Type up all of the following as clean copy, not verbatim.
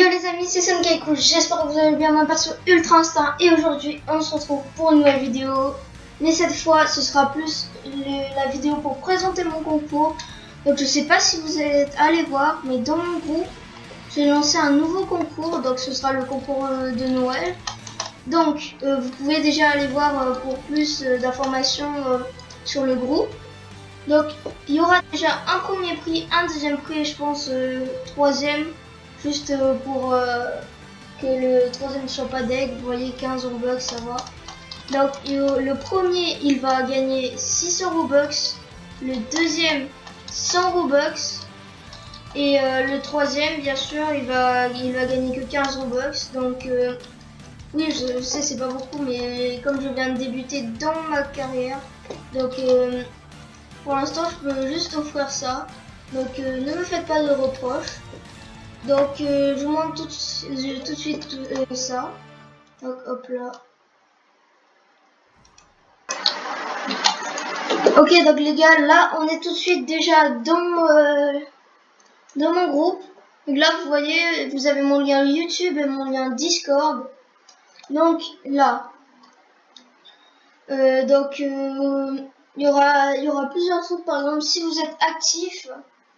Yo les amis, c'est Senkaiku, j'espère que vous allez bien, moi perso Ultra Instinct, et aujourd'hui on se retrouve pour une nouvelle vidéo. Mais cette fois ce sera plus la vidéo pour présenter mon concours. Donc je sais pas si vous êtes allés voir, mais dans mon groupe j'ai lancé un nouveau concours, donc ce sera le concours de Noël. Donc vous pouvez déjà aller voir pour plus d'informations sur le groupe. Donc il y aura déjà un premier prix, un deuxième prix et je pense troisième. Juste pour que le troisième ne soit pas deck, vous voyez 15 Robux, ça va. Donc le premier il va gagner 600 Robux, le deuxième 100 Robux et le troisième bien sûr il va gagner que 15 Robux. Donc oui je sais c'est pas beaucoup, mais comme je viens de débuter dans ma carrière, donc pour l'instant je peux juste offrir ça. Donc ne me faites pas de reproches. Donc je vous montre tout de suite ça. Donc hop là. Ok donc les gars, là on est tout de suite déjà dans mon groupe. Donc là vous voyez, vous avez mon lien YouTube et mon lien Discord. Donc là, il y aura plusieurs trucs. Par exemple, si vous êtes actif,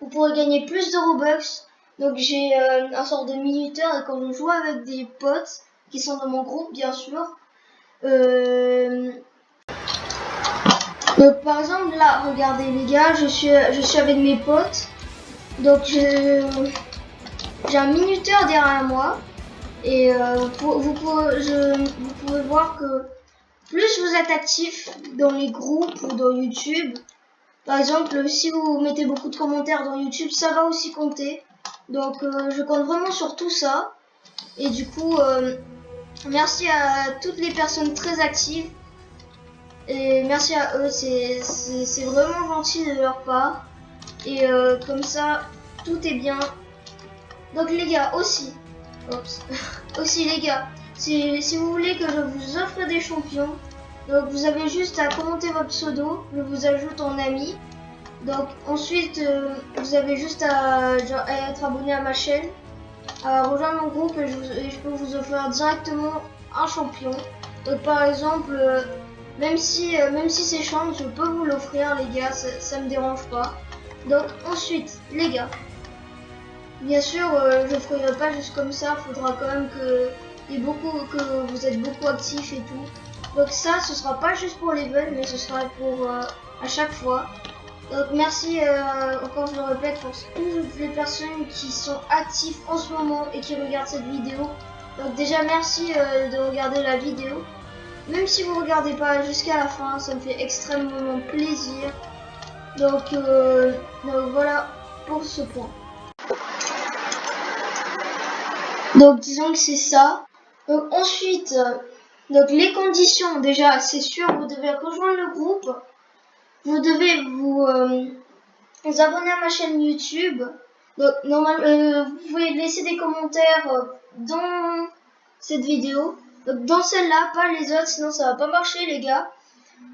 vous pourrez gagner plus de Robux. Donc j'ai un sort de minuteur, et quand je joue avec des potes qui sont dans mon groupe bien sûr. Donc par exemple là, regardez les gars, je suis avec mes potes. Donc j'ai un minuteur derrière moi. Et vous pouvez voir que plus vous êtes actif dans les groupes ou dans YouTube, par exemple si vous mettez beaucoup de commentaires dans YouTube, ça va aussi compter. Donc je compte vraiment sur tout ça. Et du coup merci à toutes les personnes très actives. Et merci à eux, c'est vraiment gentil de leur part. Et comme ça, tout est bien. Donc les gars, aussi les gars, si vous voulez que je vous offre des champions, donc vous avez juste à commenter votre pseudo, je vous ajoute en ami. Donc ensuite, vous avez juste à être abonné à ma chaîne, à rejoindre mon groupe et je peux vous offrir directement un champion. Donc par exemple, même si c'est chance, je peux vous l'offrir les gars, ça me dérange pas. Donc ensuite les gars, bien sûr je ferai pas juste comme ça, faudra quand même que vous êtes beaucoup actifs et tout. Donc ça ce sera pas juste pour l'event, mais ce sera pour à chaque fois. Donc merci encore je le répète pour toutes les personnes qui sont actives en ce moment et qui regardent cette vidéo. Donc déjà merci de regarder la vidéo. Même si vous regardez pas jusqu'à la fin, ça me fait extrêmement plaisir. Donc voilà pour ce point. Donc disons que c'est ça. Donc ensuite, donc les conditions, déjà c'est sûr, vous devez rejoindre le groupe. Vous devez vous abonner à ma chaîne YouTube. Donc normalement, vous pouvez laisser des commentaires dans cette vidéo. Donc dans celle-là, pas les autres, sinon ça va pas marcher les gars.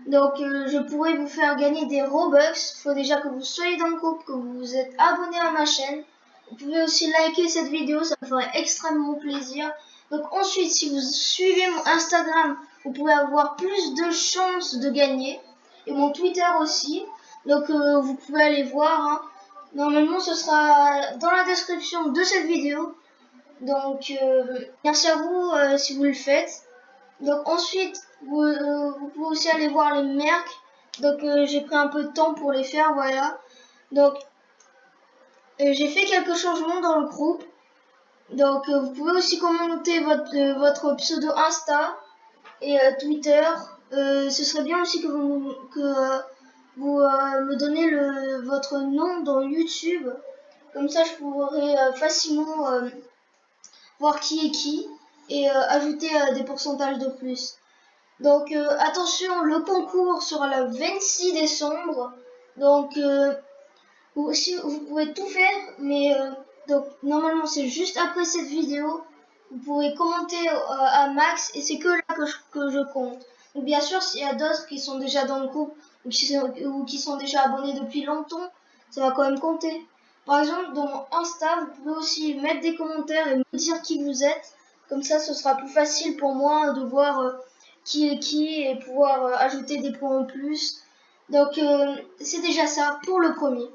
Donc je pourrais vous faire gagner des Robux. Il faut déjà que vous soyez dans le groupe, que vous vous êtes abonné à ma chaîne. Vous pouvez aussi liker cette vidéo, ça me ferait extrêmement plaisir. Donc ensuite, si vous suivez mon Instagram, vous pouvez avoir plus de chances de gagner. Et mon Twitter aussi. Donc vous pouvez aller voir. Hein. Normalement, ce sera dans la description de cette vidéo. Donc merci à vous si vous le faites. Donc ensuite, vous pouvez aussi aller voir les mercs. Donc j'ai pris un peu de temps pour les faire, voilà. Donc j'ai fait quelques changements dans le groupe. Donc vous pouvez aussi commenter votre pseudo Insta et Twitter. Ce serait bien aussi que vous me donnez votre nom dans YouTube. Comme ça je pourrais facilement voir qui est qui et ajouter des pourcentages de plus. Donc attention, le concours sera le 26 décembre. Donc vous pouvez tout faire, mais donc normalement c'est juste après cette vidéo. Vous pouvez commenter à max et c'est que là que je compte. Donc bien sûr, s'il y a d'autres qui sont déjà dans le groupe ou qui sont déjà abonnés depuis longtemps, ça va quand même compter. Par exemple, dans mon Insta, vous pouvez aussi mettre des commentaires et me dire qui vous êtes. Comme ça, ce sera plus facile pour moi de voir qui est qui et pouvoir ajouter des points en plus. Donc, c'est déjà ça pour le premier.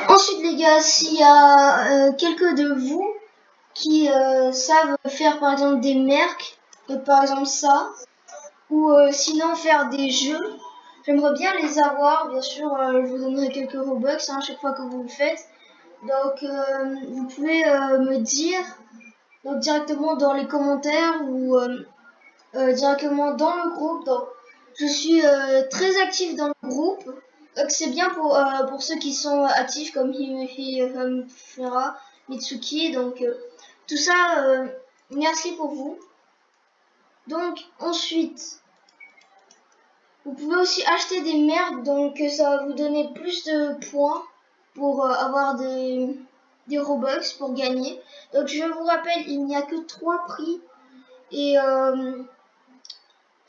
Ensuite, les gars, s'il y a quelques de vous qui savent faire par exemple des mercs, donc par exemple ça, ou sinon faire des jeux, j'aimerais bien les avoir. Bien sûr, je vous donnerai quelques Robux à chaque fois que vous le faites. Donc, vous pouvez me dire donc, directement dans les commentaires ou directement dans le groupe. Donc, je suis très actif dans le groupe. Donc, c'est bien pour ceux qui sont actifs comme Fera, Mitsuki. Donc, tout ça, merci pour vous. Donc, ensuite, vous pouvez aussi acheter des merdes. Donc, ça va vous donner plus de points pour avoir des Robux pour gagner. Donc, je vous rappelle, il n'y a que 3 prix. Et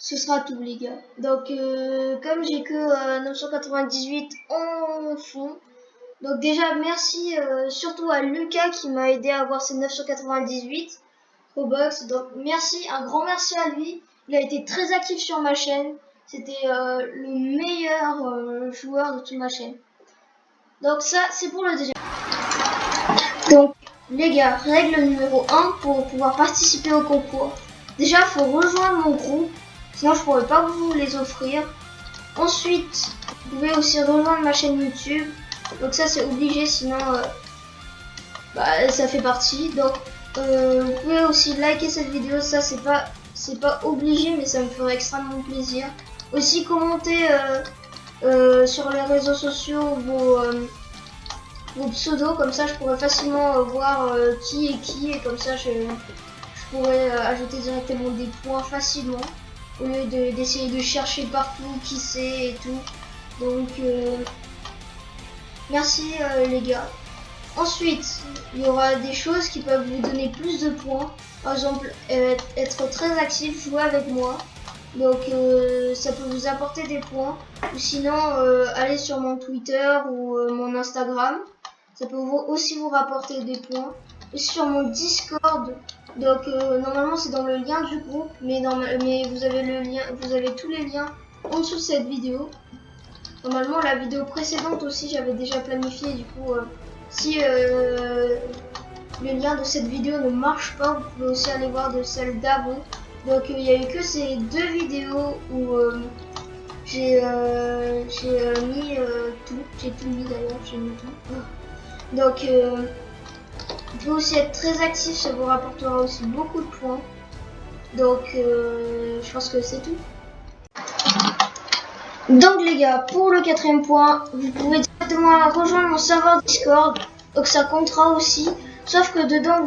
ce sera tout, les gars. Donc, comme j'ai que 998 en fond, donc déjà merci surtout à Lucas qui m'a aidé à avoir ces 998 Robux. Donc merci, un grand merci à lui. Il a été très actif sur ma chaîne. C'était le meilleur joueur de toute ma chaîne. Donc ça, c'est pour le deuxième. Donc les gars, règle numéro 1 pour pouvoir participer au concours. Déjà, il faut rejoindre mon groupe. Sinon, je pourrais pas vous les offrir. Ensuite, vous pouvez aussi rejoindre ma chaîne YouTube. Donc ça, c'est obligé, sinon ça fait partie. Donc, vous pouvez aussi liker cette vidéo. Ça, c'est pas obligé, mais ça me ferait extrêmement plaisir. Aussi, commentez sur les réseaux sociaux vos pseudos. Comme ça, je pourrais facilement voir qui est qui. Et comme ça, je pourrais ajouter directement des points facilement. Au lieu d'essayer de chercher partout qui c'est et tout. Donc, merci les gars. Ensuite, il y aura des choses qui peuvent vous donner plus de points. Par exemple, être très actif, jouer avec moi. Donc, ça peut vous apporter des points. Ou sinon, aller sur mon Twitter ou mon Instagram. Ça peut aussi vous rapporter des points. Et sur mon Discord. Donc normalement c'est dans le lien du groupe, mais vous avez le lien, vous avez tous les liens en dessous de cette vidéo. Normalement la vidéo précédente aussi j'avais déjà planifié, du coup si le lien de cette vidéo ne marche pas, vous pouvez aussi aller voir de celle d'avant. Donc il n'y a eu que ces 2 vidéos où j'ai mis tout, j'ai tout mis d'ailleurs, j'ai mis tout. Donc vous pouvez aussi être très actif, ça vous rapportera aussi beaucoup de points. Donc je pense que c'est tout. Donc les gars, pour le 4e point, vous pouvez directement rejoindre mon serveur Discord. Donc ça comptera aussi. Sauf que dedans,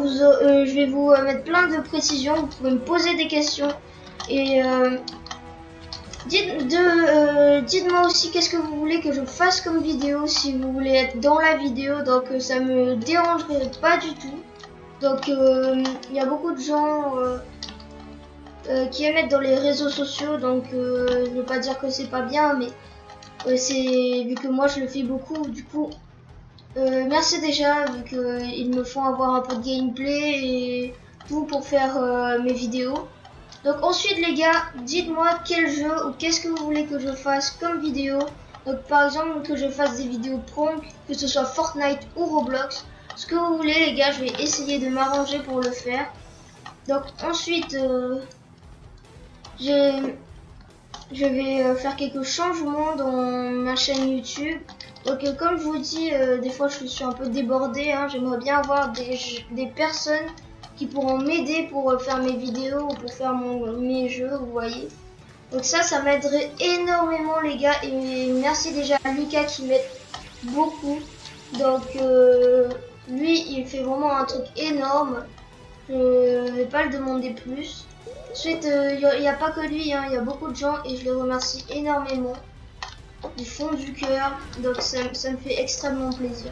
je vais vous mettre plein de précisions. Vous pouvez me poser des questions. Et dites-moi aussi qu'est-ce que vous voulez que je fasse comme vidéo. Si vous voulez être dans la vidéo, donc ça me dérangerait pas du tout. Donc il y a beaucoup de gens qui émettent dans les réseaux sociaux, donc je ne veux pas dire que c'est pas bien, mais c'est vu que moi je le fais beaucoup, du coup merci déjà, vu qu'ils me font avoir un peu de gameplay et tout pour faire mes vidéos. Donc ensuite les gars, dites-moi quel jeu ou qu'est-ce que vous voulez que je fasse comme vidéo. Donc par exemple que je fasse des vidéos prank, que ce soit Fortnite ou Roblox. Ce que vous voulez les gars, je vais essayer de m'arranger pour le faire. Donc ensuite je vais faire quelques changements dans ma chaîne YouTube. Donc comme je vous dis, des fois je suis un peu débordée, hein. J'aimerais bien avoir des personnes qui pourront m'aider pour faire mes vidéos ou pour faire mes jeux, vous voyez. Donc ça m'aiderait énormément les gars, et merci déjà à Lucas qui m'aide beaucoup. Donc lui il fait vraiment un truc énorme, je vais pas le demander plus. Ensuite il n'y a pas que lui, hein. Il y a beaucoup de gens et je les remercie énormément du fond du cœur, donc ça me fait extrêmement plaisir.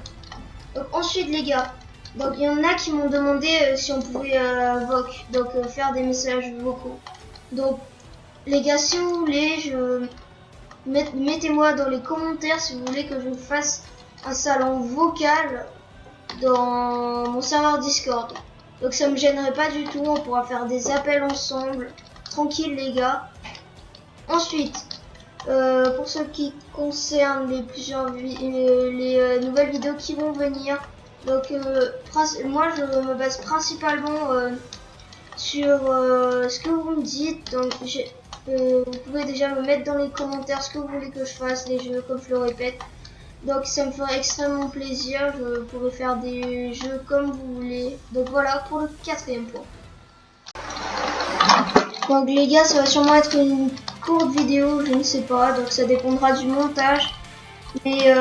Donc ensuite les gars, donc il y en a qui m'ont demandé si on pouvait faire des messages vocaux. Donc les gars, si vous voulez, Mettez-moi dans les commentaires si vous voulez que je fasse un salon vocal dans mon serveur Discord. Donc ça me gênerait pas du tout, on pourra faire des appels ensemble, tranquille les gars. Ensuite, pour ce qui concerne les nouvelles vidéos qui vont venir, donc moi je me base principalement sur ce que vous me dites. Donc vous pouvez déjà me mettre dans les commentaires ce que vous voulez que je fasse, les jeux comme je le répète. Donc ça me ferait extrêmement plaisir, je pourrais faire des jeux comme vous voulez. Donc voilà pour le 4e point. Donc les gars, ça va sûrement être une courte vidéo, je ne sais pas, donc ça dépendra du montage. Mais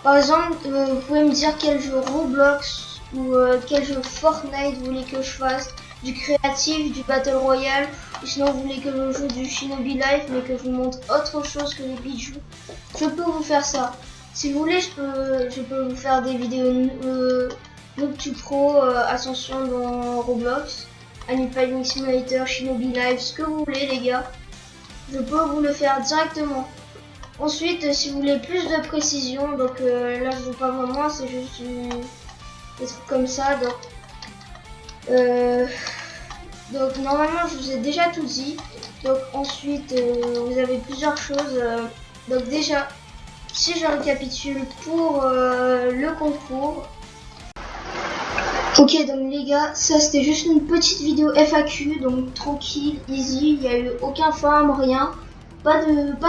par exemple, vous pouvez me dire quel jeu Roblox ou quel jeu Fortnite vous voulez que je fasse, du créatif, du Battle Royale, ou sinon vous voulez que je joue du Shinobi Life mais que je vous montre autre chose que les bijoux. Je peux vous faire ça. Si vous voulez, je peux vous faire des vidéos Noob2 Pro, Ascension dans Roblox, Animal Fighting Simulator, Shinobi Live, ce que vous voulez les gars. Je peux vous le faire directement. Ensuite, si vous voulez plus de précision, donc là je joue pas vraiment, c'est juste des trucs comme ça. Donc normalement je vous ai déjà tout dit. Donc ensuite vous avez plusieurs choses. Donc déjà, si je récapitule pour le concours. Ok donc les gars, ça c'était juste une petite vidéo FAQ, donc tranquille, easy, il n'y a eu aucun farm, rien. Pas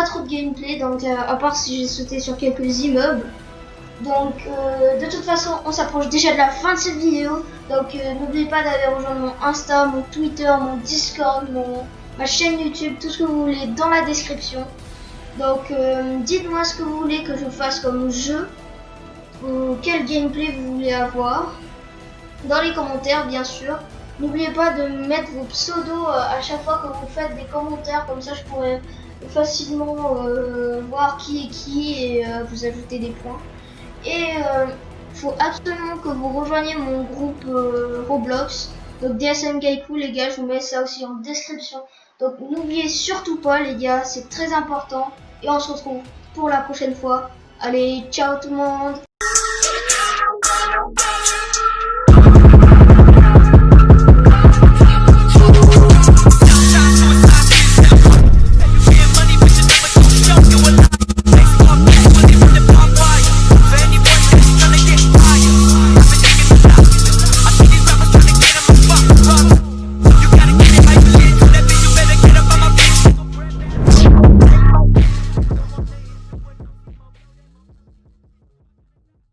trop de gameplay, donc à part si j'ai sauté sur quelques immeubles. Donc de toute façon on s'approche déjà de la fin de cette vidéo. Donc n'oubliez pas d'aller rejoindre mon Insta, mon Twitter, mon Discord, ma chaîne YouTube, tout ce que vous voulez dans la description. Donc dites-moi ce que vous voulez que je fasse comme jeu, ou quel gameplay vous voulez avoir. Dans les commentaires bien sûr. N'oubliez pas de mettre vos pseudos à chaque fois que vous faites des commentaires, comme ça je pourrais facilement voir qui est qui et vous ajouter des points. Et faut absolument que vous rejoigniez mon groupe Roblox, donc DSM Kaiku les gars, je vous mets ça aussi en description. Donc n'oubliez surtout pas les gars, c'est très important. Et on se retrouve pour la prochaine fois. Allez, ciao tout le monde!